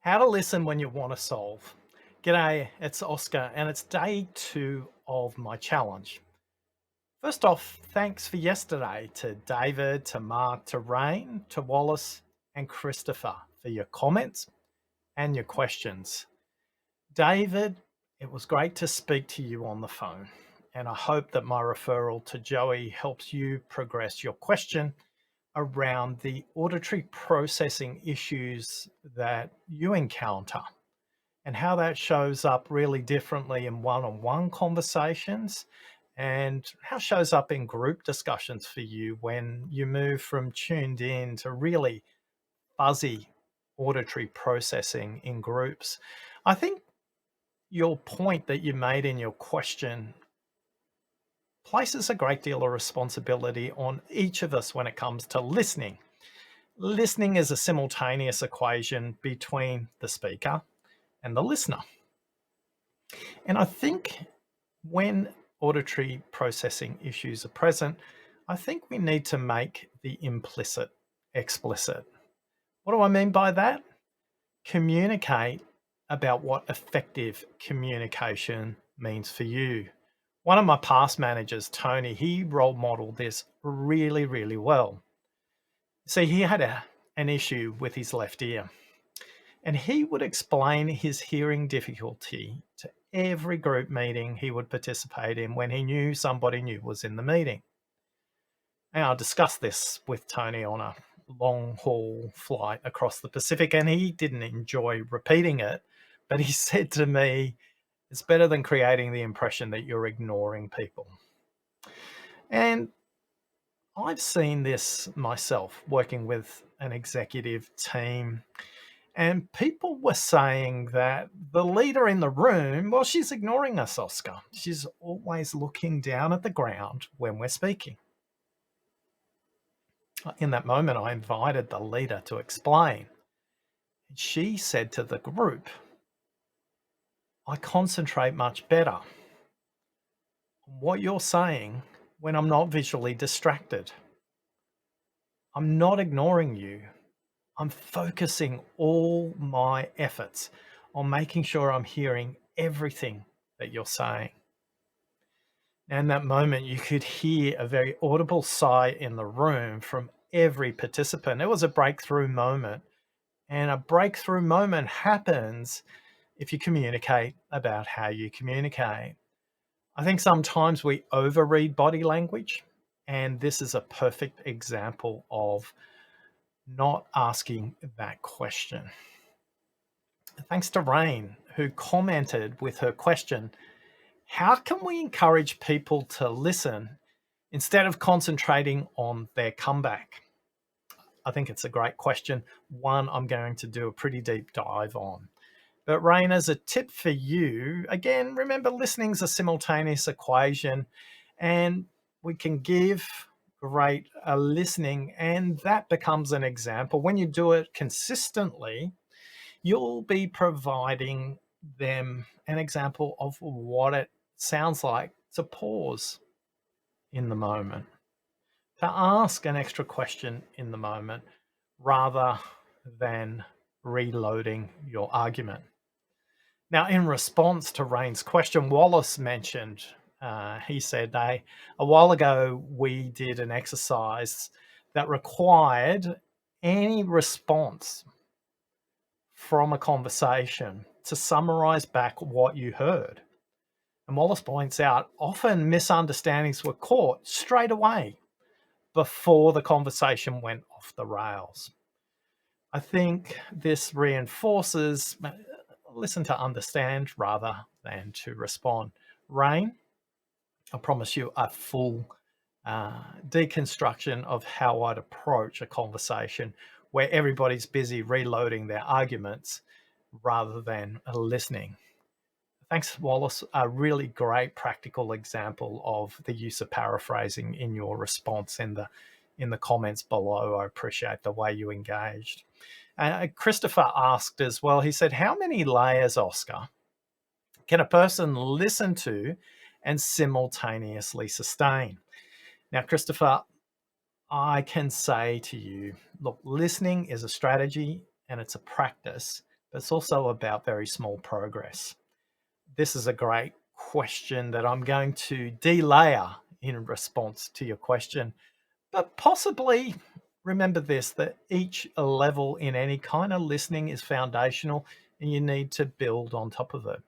How to listen when you want to solve. G'day, it's Oscar, and it's day 2 of my challenge. First off, thanks for yesterday to David, to Mark, to Rain, to Wallace, and Christopher for your comments and your questions. David, it was great to speak to you on the phone, and I hope that my referral to Joey helps you progress your question around the auditory processing issues that you encounter and how that shows up really differently in one-on-one conversations and how it shows up in group discussions for you when you move from tuned in to really fuzzy auditory processing in groups. I think your point that you made in your question places a great deal of responsibility on each of us when it comes to listening. Listening is a simultaneous equation between the speaker and the listener. And I think when auditory processing issues are present, I think we need to make the implicit explicit. What do I mean by that? Communicate about what effective communication means for you. One of my past managers, Tony, he role modeled this really, really well. See, he had an issue with his left ear, and he would explain his hearing difficulty to every group meeting he would participate in when he knew somebody new was in the meeting. And I discussed this with Tony on a long haul flight across the Pacific, and he didn't enjoy repeating it, but he said to me, it's better than creating the impression that you're ignoring people. And I've seen this myself working with an executive team, and people were saying that the leader in the room, well, she's ignoring us, Oscar. She's always looking down at the ground when we're speaking. In that moment, I invited the leader to explain. She said to the group, I concentrate much better on what you're saying when I'm not visually distracted. I'm not ignoring you. I'm focusing all my efforts on making sure I'm hearing everything that you're saying. And in that moment, you could hear a very audible sigh in the room from every participant. It was a breakthrough moment. And a breakthrough moment happens if you communicate about how you communicate. I think sometimes we overread body language, and this is a perfect example of not asking that question. Thanks to Rain, who commented with her question, how can we encourage people to listen instead of concentrating on their comeback? I think it's a great question, one I'm going to do a pretty deep dive on. But Rain, as a tip for you, again, remember listening's a simultaneous equation, and we can give great listening, and that becomes an example. When you do it consistently, you'll be providing them an example of what it sounds like to pause in the moment, to ask an extra question in the moment rather than reloading your argument. Now, in response to Rain's question, Wallace mentioned, he said, a while ago we did an exercise that required any response from a conversation to summarize back what you heard. And Wallace points out often misunderstandings were caught straight away before the conversation went off the rails. I think this reinforces listen to understand rather than to respond. Rain, I promise you a full deconstruction of how I'd approach a conversation where everybody's busy reloading their arguments rather than listening. Thanks, Wallace. A really great practical example of the use of paraphrasing in your response in the comments below. I appreciate the way you engaged. Christopher asked as well, he said, how many layers, Oscar, can a person listen to and simultaneously sustain? Now, Christopher, I can say to you, look, listening is a strategy and it's a practice, but it's also about very small progress. This is a great question that I'm going to delayer in response to your question, but possibly remember this, that each level in any kind of listening is foundational and you need to build on top of it.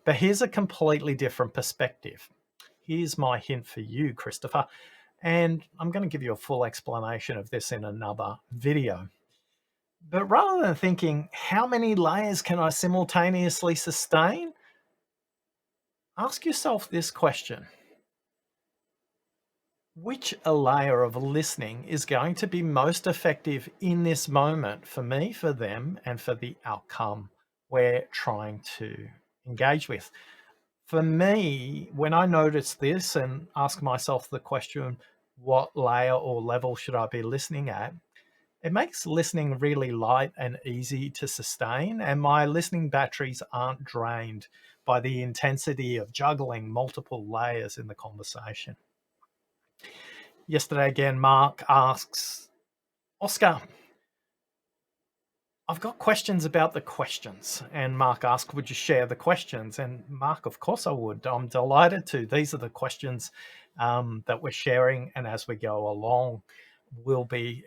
But here's a completely different perspective. Here's my hint for you, Christopher, and I'm going to give you a full explanation of this in another video. But rather than thinking, how many layers can I simultaneously sustain? Ask yourself this question. Which layer of listening is going to be most effective in this moment for me, for them, and for the outcome we're trying to engage with? For me, when I notice this and ask myself the question, what layer or level should I be listening at? It makes listening really light and easy to sustain, and my listening batteries aren't drained by the intensity of juggling multiple layers in the conversation. Yesterday again, Mark asks, Oscar, I've got questions about the questions. And Mark asked, would you share the questions? And Mark, of course I would. I'm delighted to. These are the questions that we're sharing. And as we go along, we'll be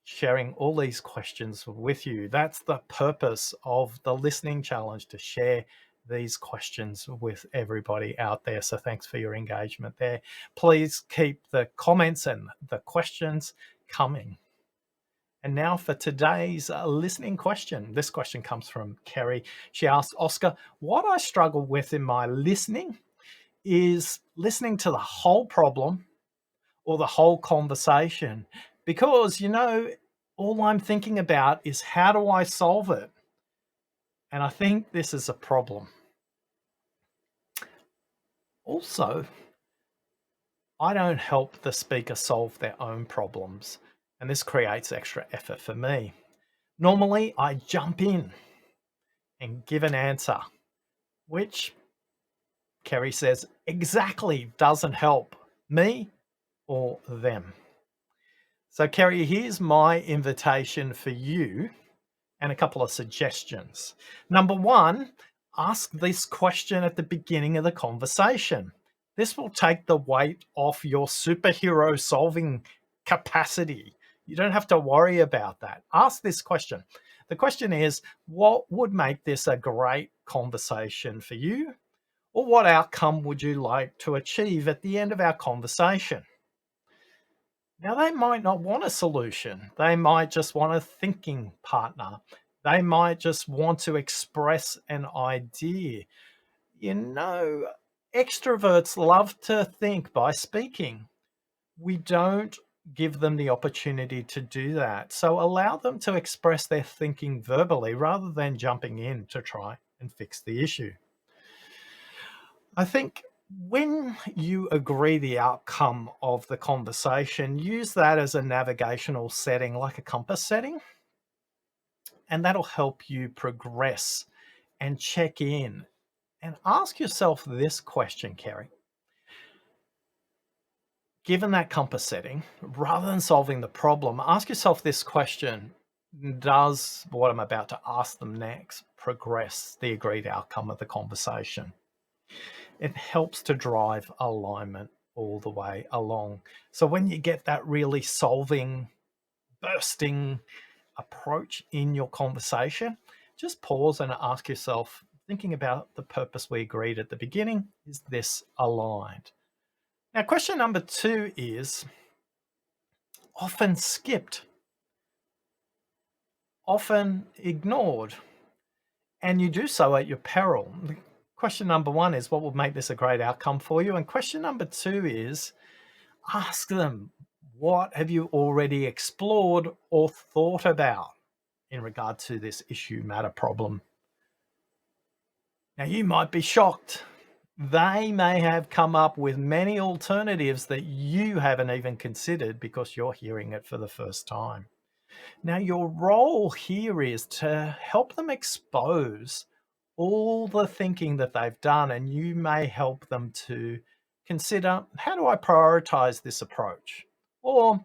sharing all these questions with you. That's the purpose of the listening challenge, to share these questions with everybody out there. So thanks for your engagement there. Please keep the comments and the questions coming. And now for today's listening question. This question comes from Kerry. She asks, Oscar, what I struggle with in my listening is listening to the whole problem or the whole conversation, because, all I'm thinking about is how do I solve it? And I think this is a problem. Also, I don't help the speaker solve their own problems, and this creates extra effort for me. Normally, I jump in and give an answer, which Kerry says exactly doesn't help me or them. So, Kerry, here's my invitation for you and a couple of suggestions. Number one, ask this question at the beginning of the conversation. This will take the weight off your superhero solving capacity. You don't have to worry about that. Ask this question. The question is, what would make this a great conversation for you? Or what outcome would you like to achieve at the end of our conversation? Now, they might not want a solution. They might just want a thinking partner. They might just want to express an idea. Extroverts love to think by speaking. We don't give them the opportunity to do that. So allow them to express their thinking verbally rather than jumping in to try and fix the issue. I think when you agree the outcome of the conversation, use that as a navigational setting, like a compass setting, and that'll help you progress and check in and ask yourself this question, Kerry. Given that compass setting, rather than solving the problem, ask yourself this question: does what I'm about to ask them next progress the agreed outcome of the conversation? It helps to drive alignment all the way along. So when you get that really solving, bursting approach in your conversation, just pause and ask yourself, thinking about the purpose we agreed at the beginning, is this aligned? Now, question number 2 is often skipped, often ignored, and you do so at your peril. Question number 1 is, what will make this a great outcome for you? And question number 2 is, ask them, what have you already explored or thought about in regard to this issue, matter, problem? Now, you might be shocked. They may have come up with many alternatives that you haven't even considered because you're hearing it for the first time. Now, your role here is to help them expose all the thinking that they've done, and you may help them to consider, how do I prioritize this approach? Or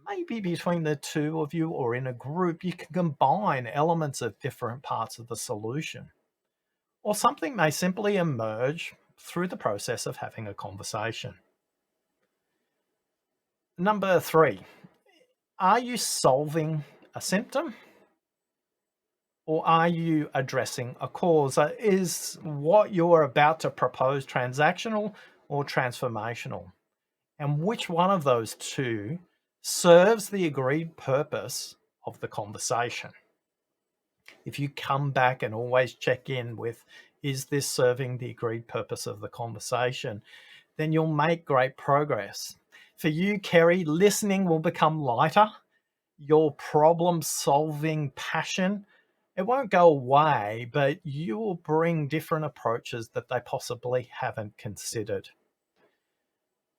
Maybe between the two of you or in a group, you can combine elements of different parts of the solution. Or something may simply emerge through the process of having a conversation. Number 3, are you solving a symptom or are you addressing a cause? Is what you're about to propose transactional or transformational? And which one of those two serves the agreed purpose of the conversation? If you come back and always check in with, is this serving the agreed purpose of the conversation? Then you'll make great progress. For you, Kerry, listening will become lighter. Your problem solving passion, it won't go away, but you will bring different approaches that they possibly haven't considered.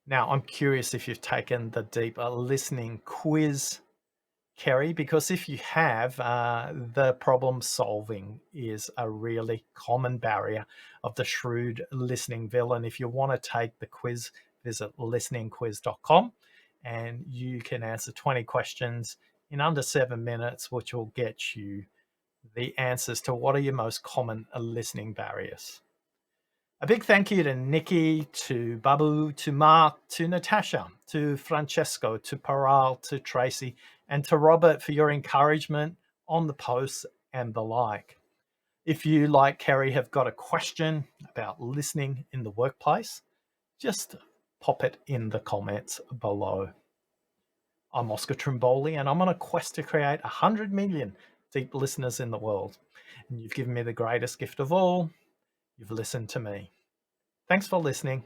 Now, I'm curious if you've taken the deeper listening quiz, Kerry, because if you have, the problem solving is a really common barrier of the shrewd listening villain. If you want to take the quiz, visit listeningquiz.com and you can answer 20 questions in under 7 minutes, which will get you the answers to what are your most common listening barriers. A big thank you to Nikki, to Babu, to Mark, to Natasha, to Francesco, to Paral, to Tracy, and to Robert for your encouragement on the posts and the like. If you, like Kerry, have got a question about listening in the workplace, just pop it in the comments below. I'm Oscar Trimboli, and I'm on a quest to create 100 million deep listeners in the world. And you've given me the greatest gift of all. You've listened to me. Thanks for listening.